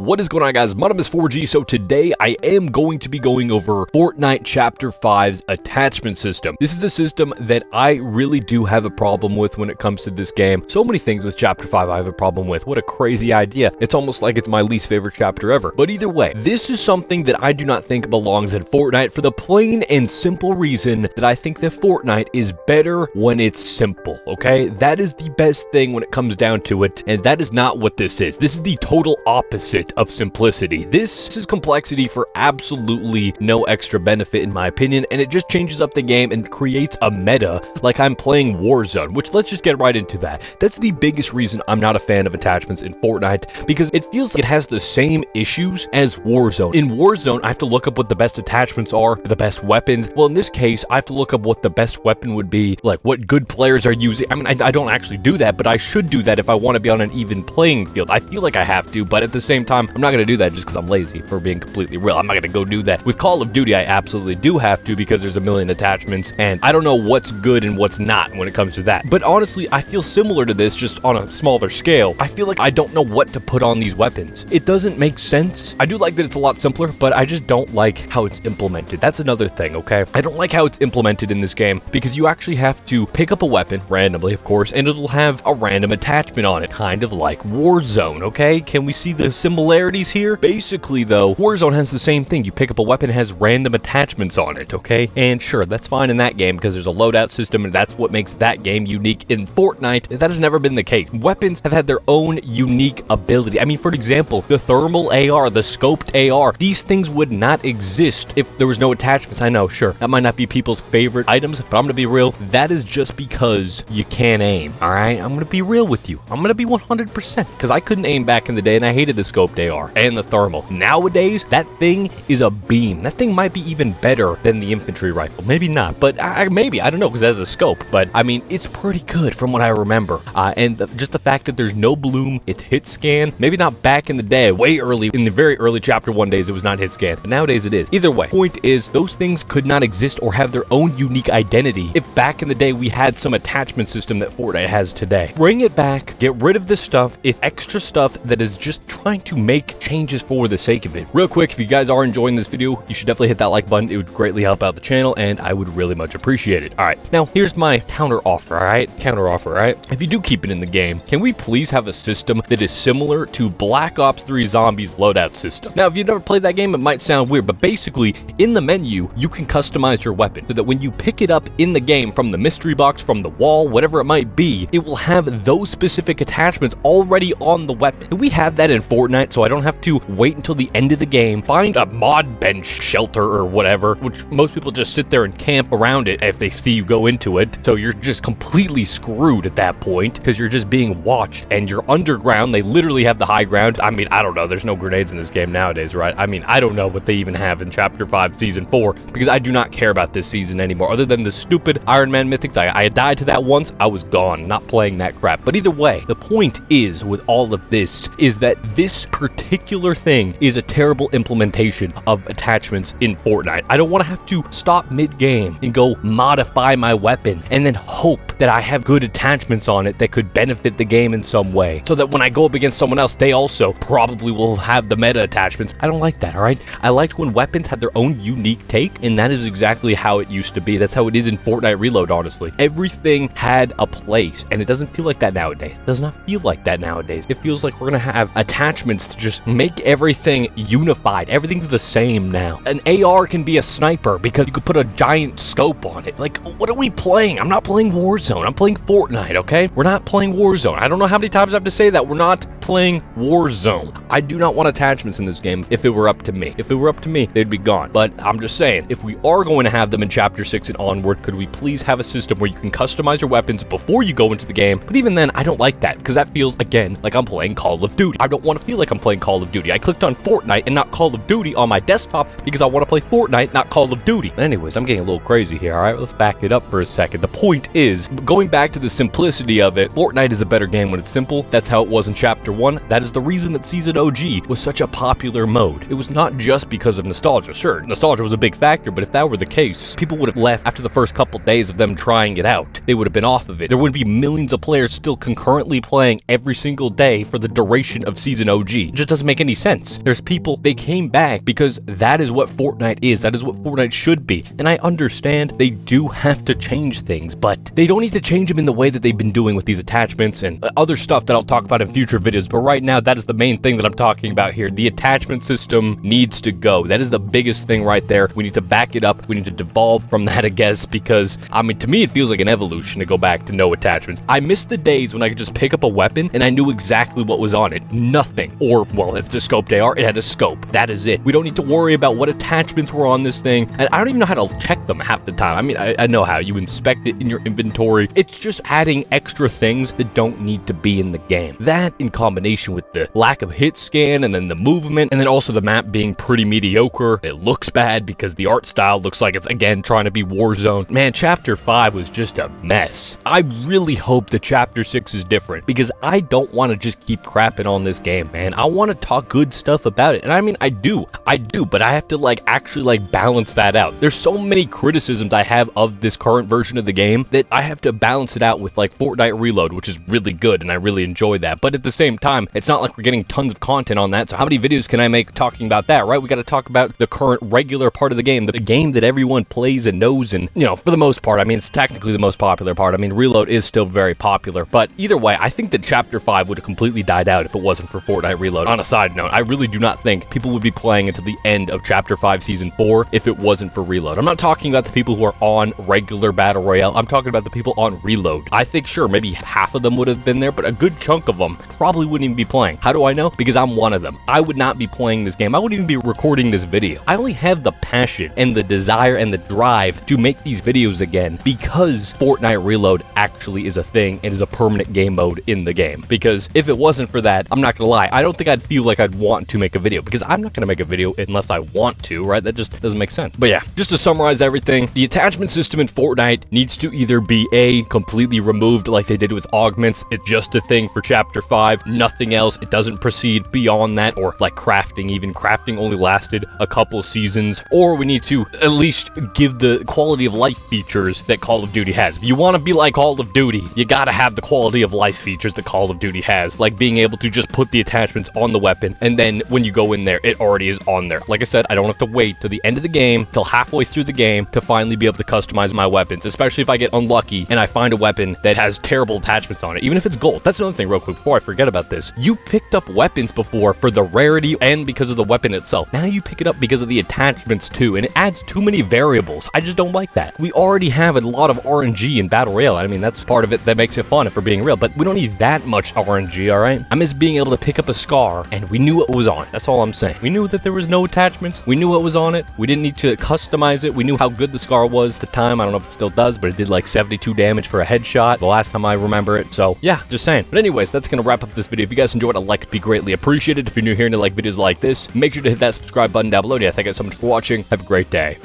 What is going on, guys? My name is 4G. So today I am going to be going over Fortnite Chapter 5's attachment system. This is a system that I really do have a problem with when it comes to this game. So many things with Chapter 5 I have a problem with. What a crazy idea. It's almost like it's my least favorite chapter ever. But either way, this is something that I do not think belongs in Fortnite for the plain and simple reason that I think that Fortnite is better when it's simple, okay? That is the best thing when it comes down to it, and that is not what this is. This is the total opposite of simplicity. This is complexity for absolutely no extra benefit in my opinion, and it just changes up the game and creates a meta like I'm playing Warzone, which let's just get right into that. That's the biggest reason I'm not a fan of attachments in Fortnite, because it feels like it has the same issues as Warzone. In Warzone, I have to look up what the best attachments are, the best weapons. Well, in this case, I have to look up what the best weapon would be, like what good players are using. I mean, I don't actually do that, but I should do that if I want to be on an even playing field. I feel like I have to, but at the same time, I'm not going to do that just because I'm lazy, for being completely real. I'm not going to go do that. With Call of Duty, I absolutely do have to because there's a million attachments, and I don't know what's good and what's not when it comes to that. But honestly, I feel similar to this, just on a smaller scale. I feel like I don't know what to put on these weapons. It doesn't make sense. I do like that it's a lot simpler, but I just don't like how it's implemented. That's another thing, okay? I don't like how it's implemented in this game because you actually have to pick up a weapon randomly, of course, and it'll have a random attachment on it, kind of like Warzone, okay? Can we see the similarities here? Basically, though, Warzone has the same thing. You pick up a weapon, it has random attachments on it, okay? And sure, that's fine in that game because there's a loadout system, and that's what makes that game unique. In Fortnite, that has never been the case. Weapons have had their own unique ability. I mean, for example, the thermal AR, the scoped AR, these things would not exist if there was no attachments. I know, sure, that might not be people's favorite items, but I'm gonna be real. That is just because you can't aim, all right? I'm gonna be real with you. I'm gonna be 100% because I couldn't aim back in the day, and I hated the scoped AR and the thermal. Nowadays, that thing is a beam. That thing might be even better than the infantry rifle. Maybe not, but maybe. I don't know, because it has a scope. But, I mean, it's pretty good from what I remember. Just the fact that there's no bloom, it's hit scan. Maybe not back in the day, way early, in the very early Chapter 1 days, it was not hit scan. But nowadays it is. Either way, point is, those things could not exist or have their own unique identity if back in the day we had some attachment system that Fortnite has today. Bring it back, get rid of this stuff. It's extra stuff that is just trying to make changes for the sake of it. Real quick, if you guys are enjoying this video, you should definitely hit that like button. It would greatly help out the channel, and I would really much appreciate it. All right, now here's my counter offer, all right? Counter offer, all right? If you do keep it in the game, can we please have a system that is similar to Black Ops 3 Zombies loadout system? Now, if you've never played that game, it might sound weird, but basically, in the menu, you can customize your weapon so that when you pick it up in the game from the mystery box, from the wall, whatever it might be, it will have those specific attachments already on the weapon. Can we have that in Fortnite so I don't have to wait until the end of the game, find a mod bench shelter or whatever, which most people just sit there and camp around it if they see you go into it, so you're just completely screwed at that point because you're just being watched and you're underground. They literally have the high ground. I mean, I don't know, there's no grenades in this game nowadays, right? I mean, I don't know what they even have in Chapter 5 Season 4 because I do not care about this season anymore other than the stupid Iron Man mythics. I died to that once, I was gone, not playing that crap. But either way, the point is with all of this is that this particular thing is a terrible implementation of attachments in Fortnite. I don't want to have to stop mid-game and go modify my weapon and then hope that I have good attachments on it that could benefit the game in some way, so that when I go up against someone else, they also probably will have the meta attachments. I don't like that, all right? I liked when weapons had their own unique take, and that is exactly how it used to be. That's how it is in Fortnite Reload, honestly. Everything had a place, and it doesn't feel like that nowadays. It does not feel like that nowadays. It feels like we're gonna have attachments to just make everything unified. Everything's the same now. An AR can be a sniper because you could put a giant scope on it. Like, what are we playing? I'm not playing Warzone. I'm playing Fortnite, okay? We're not playing Warzone. I don't know how many times I have to say that. We're not playing Warzone. I do not want attachments in this game if it were up to me. If it were up to me, they'd be gone. But I'm just saying, if we are going to have them in Chapter 6 and onward, could we please have a system where you can customize your weapons before you go into the game? But even then, I don't like that because that feels, again, like I'm playing Call of Duty. I don't want to feel like I'm playing Call of Duty. I clicked on Fortnite and not Call of Duty on my desktop because I want to play Fortnite, not Call of Duty. But anyways, I'm getting a little crazy here, all right? Let's back it up for a second. The point is, going back to the simplicity of it, Fortnite is a better game when it's simple. That's how it was in Chapter Chapter 1, that is the reason that Season OG was such a popular mode. It was not just because of nostalgia. Sure, nostalgia was a big factor, but if that were the case, people would have left after the first couple days of them trying it out. They would have been off of it. There would be millions of players still concurrently playing every single day for the duration of Season OG. It just doesn't make any sense. There's people, they came back because that is what Fortnite is. That is what Fortnite should be. And I understand they do have to change things, but they don't need to change them in the way that they've been doing with these attachments and other stuff that I'll talk about in future videos. But right now, that is the main thing that I'm talking about here. The attachment system needs to go. That is the biggest thing right there. We need to back it up. We need to devolve from that, I guess, because, I mean, to me, it feels like an evolution to go back to no attachments. I miss the days when I could just pick up a weapon and I knew exactly what was on it. Nothing. Or, well, if it's a scoped AR, it had a scope. That is it. We don't need to worry about what attachments were on this thing. And I don't even know how to check them half the time. I mean, I know how. You inspect it in your inventory. It's just adding extra things that don't need to be in the game. That, in combination with the lack of hit scan and then the movement, and then also the map being pretty mediocre. It looks bad because the art style looks like it's, again, trying to be Warzone. Man, Chapter 5 was just a mess. I really hope that Chapter 6 is different because I don't want to just keep crapping on this game, man. I want to talk good stuff about it. And I mean, I do, but I have to actually balance that out. There's so many criticisms I have of this current version of the game that I have to balance it out with Fortnite Reload, which is really good and I really enjoy that. But at the same time, it's not like we're getting tons of content on that. So how many videos can I make talking about that, right? We got to talk about the current regular part of the game that everyone plays and knows, and for the most part, I mean, it's technically the most popular part. I mean, Reload is still very popular, but either way, I think that Chapter 5 would have completely died out if it wasn't for Fortnite Reload. On a side note, I really do not think people would be playing until the end of Chapter 5 Season 4 if it wasn't for Reload. I'm not talking about the people who are on regular Battle Royale. I'm talking about the people on Reload. I think, sure, maybe half of them would have been there, but a good chunk of them probably wouldn't even be playing. How do I know? Because I'm one of them. I would not be playing this game. I wouldn't even be recording this video. I only have the passion and the desire and the drive to make these videos again because Fortnite Reload actually is a thing and is a permanent game mode in the game. Because if it wasn't for that, I'm not gonna lie, I don't think I'd feel like I'd want to make a video because I'm not gonna make a video unless I want to, right? That just doesn't make sense. But yeah, just to summarize everything, the attachment system in Fortnite needs to either be completely removed like they did with augments. It's just a thing for Chapter 5, nothing else. It doesn't proceed beyond that, or crafting. Even crafting only lasted a couple seasons. Or we need to at least give the quality of life features that Call of Duty has. If you want to be like Call of Duty, you gotta have the quality of life features that Call of Duty has, like being able to just put the attachments on the weapon, and then when you go in there, it already is on there. Like I said, I don't have to wait to the end of the game, till halfway through the game, to finally be able to customize my weapons, especially if I get unlucky and I find a weapon that has terrible attachments on it, even if it's gold. That's another thing real quick before I forget about this. You picked up weapons before for the rarity and because of the weapon itself. Now you pick it up because of the attachments too, and it adds too many variables. I just don't like that. We already have a lot of RNG in Battle Royale. I mean, that's part of it that makes it fun if we're being real, but we don't need that much RNG, all right? I miss being able to pick up a scar and we knew what was on it. That's all I'm saying. We knew that there was no attachments. We knew what was on it. We didn't need to customize it. We knew how good the scar was at the time. I don't know if it still does, but it did 72 damage for a headshot the last time I remember it. So yeah, just saying. But anyways, that's gonna wrap up this video. If you guys enjoyed, a like would be greatly appreciated. If you're new here and you like videos like this, make sure to hit that subscribe button down below. And yeah, thank you guys so much for watching. Have a great day.